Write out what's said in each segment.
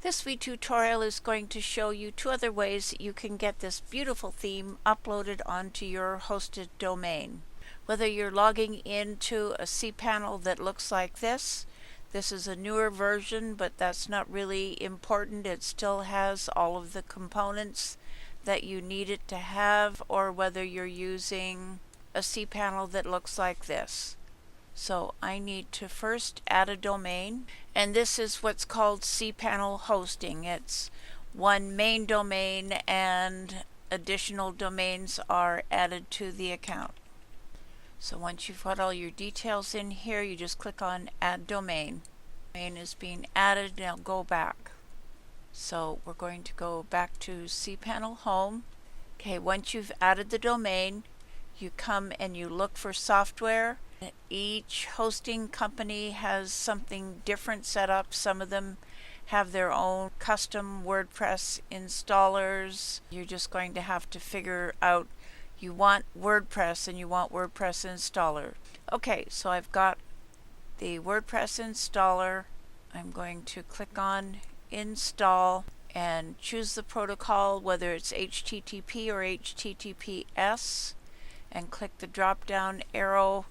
This tutorial is going to show you two other ways that you can get this beautiful theme uploaded onto your hosted domain. Whether you're logging into a cPanel that looks like this is a newer version, but that's not really important. It still has all of the components that you need it to have, or whether you're using a cPanel that looks like this. So I need to first add a domain, and this is what's called cPanel hosting. It's one main domain and additional domains are added to the account. So once you've got all your details in here, you just click on Add Domain. Domain is being added. Now go back. So we're going to go back to cPanel Home. Okay, once you've added the domain, you come and you look for software. Each hosting company has something different set up. Some of them have their own custom WordPress installers. You're just going to have to figure out you want WordPress and you want WordPress installer. Okay, so I've got the WordPress installer. I'm going to click on install and choose the protocol, whether it's HTTP or HTTPS, and click the drop down arrow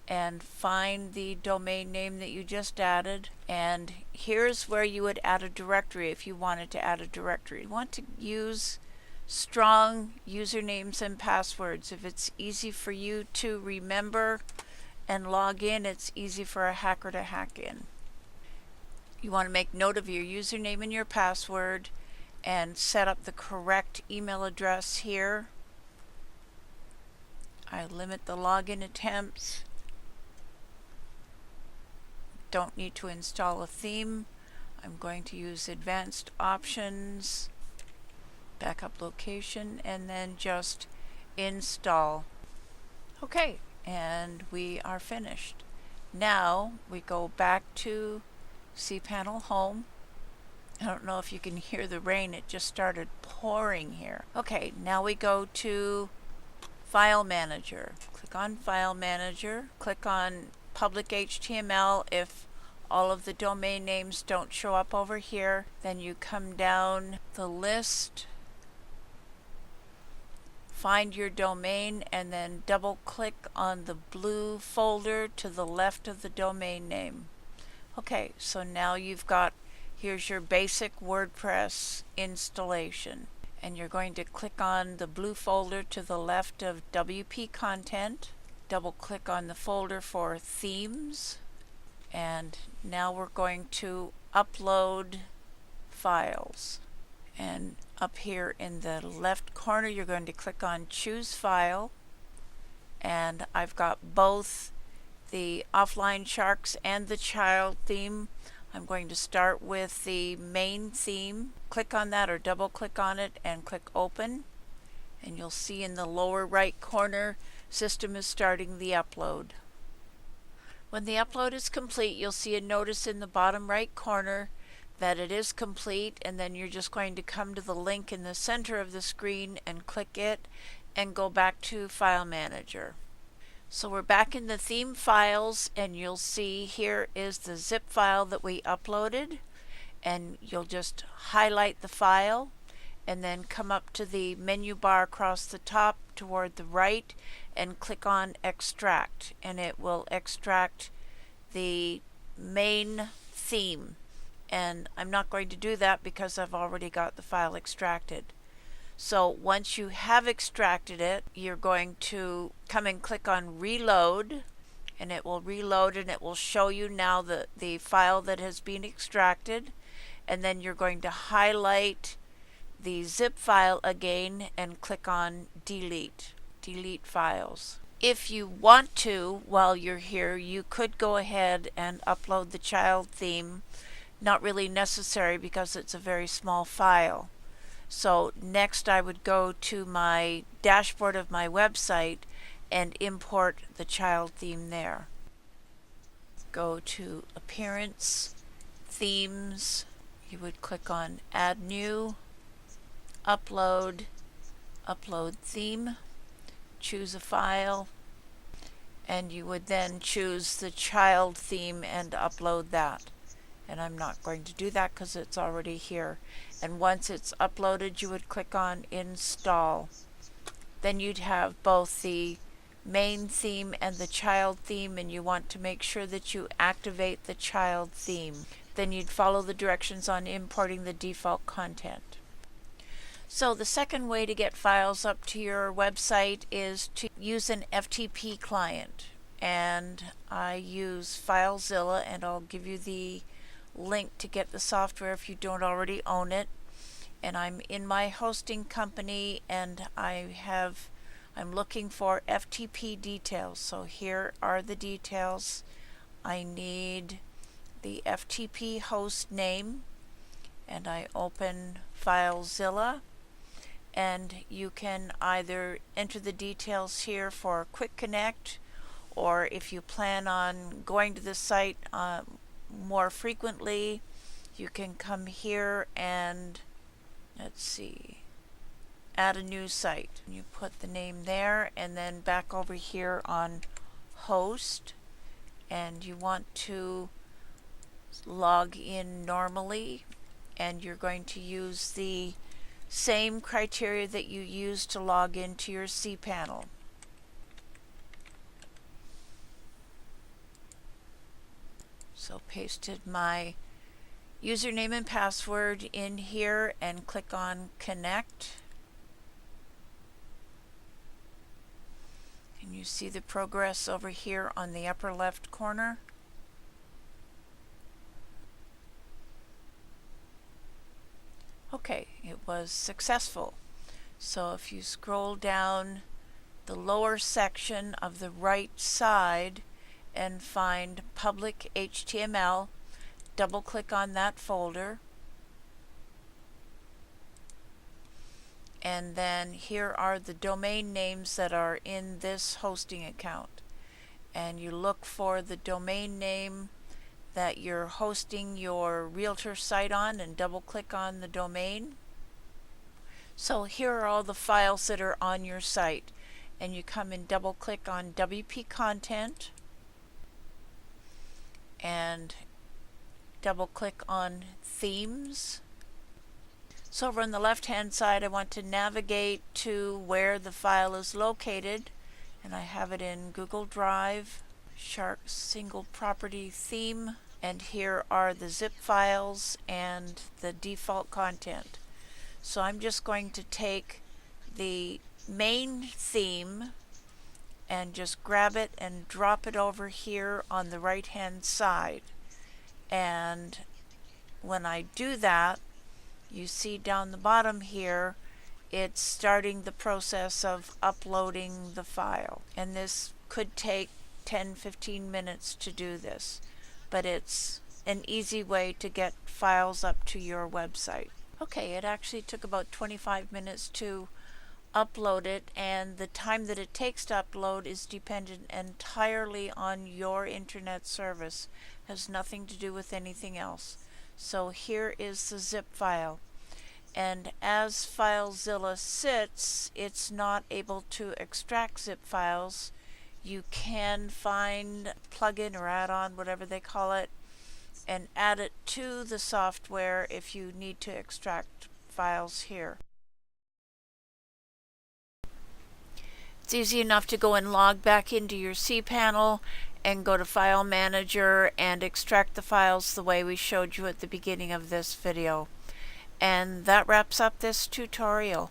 and find the domain name that you just added. And here's where you would add a directory if you wanted to add a directory. You want to use strong usernames and passwords. If it's easy for you to remember and log in, it's easy for a hacker to hack in. You want to make note of your username and your password and set up the correct email address here. I limit the login attempts. Don't need to install a theme. I'm going to use advanced options, backup location, and then just install. Okay, and we are finished. Now we go back to cPanel Home. I don't know if you can hear the rain, it just started pouring here. Okay, now we go to File Manager. Click on File Manager, click on Public HTML. If all of the domain names don't show up over here, then you come down the list, find your domain, and then double click on the blue folder to the left of the domain name. Okay, so now you've got, here's your basic WordPress installation. And you're going to click on the blue folder to the left of WP content. Double click on the folder for themes. And now we're going to upload files. And up here in the left corner, you're going to click on Choose File. And I've got both the Offline Sharks and the child theme. I'm going to start with the main theme. Click on that or double click on it and click Open. And you'll see in the lower right corner, System is starting the upload. When the upload is complete, you'll see a notice in the bottom right corner that it is complete, and then you're just going to come to the link in the center of the screen and click it and go back to File Manager. So we're back in the theme files, and you'll see here is the zip file that we uploaded, and you'll just highlight the file and then come up to the menu bar across the top toward the right and click on Extract, and it will extract the main theme. And I'm not going to do that because I've already got the file extracted. So once you have extracted it, you're going to come and click on Reload, and it will reload and it will show you now the file that has been extracted. And then you're going to highlight the zip file again and click on Delete. Delete files. If you want to, while you're here, you could go ahead and upload the child theme. Not really necessary because it's a very small file. So next I would go to my dashboard of my website and import the child theme there. Go to Appearance, Themes. You would click on Add New, Upload, Upload Theme, choose a file, and you would then choose the child theme and upload that. and I'm not going to do that because it's already here. And once it's uploaded, you would click on install. Then you'd have both the main theme and the child theme, and you want to make sure that you activate the child theme. Then you'd follow the directions on importing the default content. So the second way to get files up to your website is to use an FTP client. And I use FileZilla, and I'll give you the link to get the software if you don't already own it. And I'm in my hosting company, and I'm looking for FTP details. So here are the details. I need the FTP host name, and I open FileZilla, and you can either enter the details here for quick connect, or if you plan on going to the site more frequently, you can come here and let's see, add a new site. You put the name there, and then back over here on host, and you want to log in normally, and you're going to use the same criteria that you use to log into your cPanel. So pasted my username and password in here and click on connect. And you see the progress over here on the upper left corner. Okay, it was successful. So if you scroll down the lower section of the right side and find public HTML, double click on that folder, and then here are the domain names that are in this hosting account, and you look for the domain name that you're hosting your realtor site on and double click on the domain. So here are all the files that are on your site, and you come and double click on WP content and double click on themes. So over on the left hand side, I want to navigate to where the file is located, and I have it in Google Drive, Shark single property theme, and here are the zip files and the default content. So I'm just going to take the main theme and just grab it and drop it over here on the right hand side. And when I do that, you see down the bottom here, it's starting the process of uploading the file. And this could take 10-15 minutes to do this, but it's an easy way to get files up to your website. Okay, it actually took about 25 minutes to upload it, and the time that it takes to upload is dependent entirely on your internet service. It has nothing to do with anything else. So here is the zip file, and as FileZilla sits, it's not able to extract zip files. You can find a plugin or add-on, whatever they call it, and add it to the software if you need to extract files here. It's easy enough to go and log back into your cPanel and go to File Manager and extract the files the way we showed you at the beginning of this video. And that wraps up this tutorial.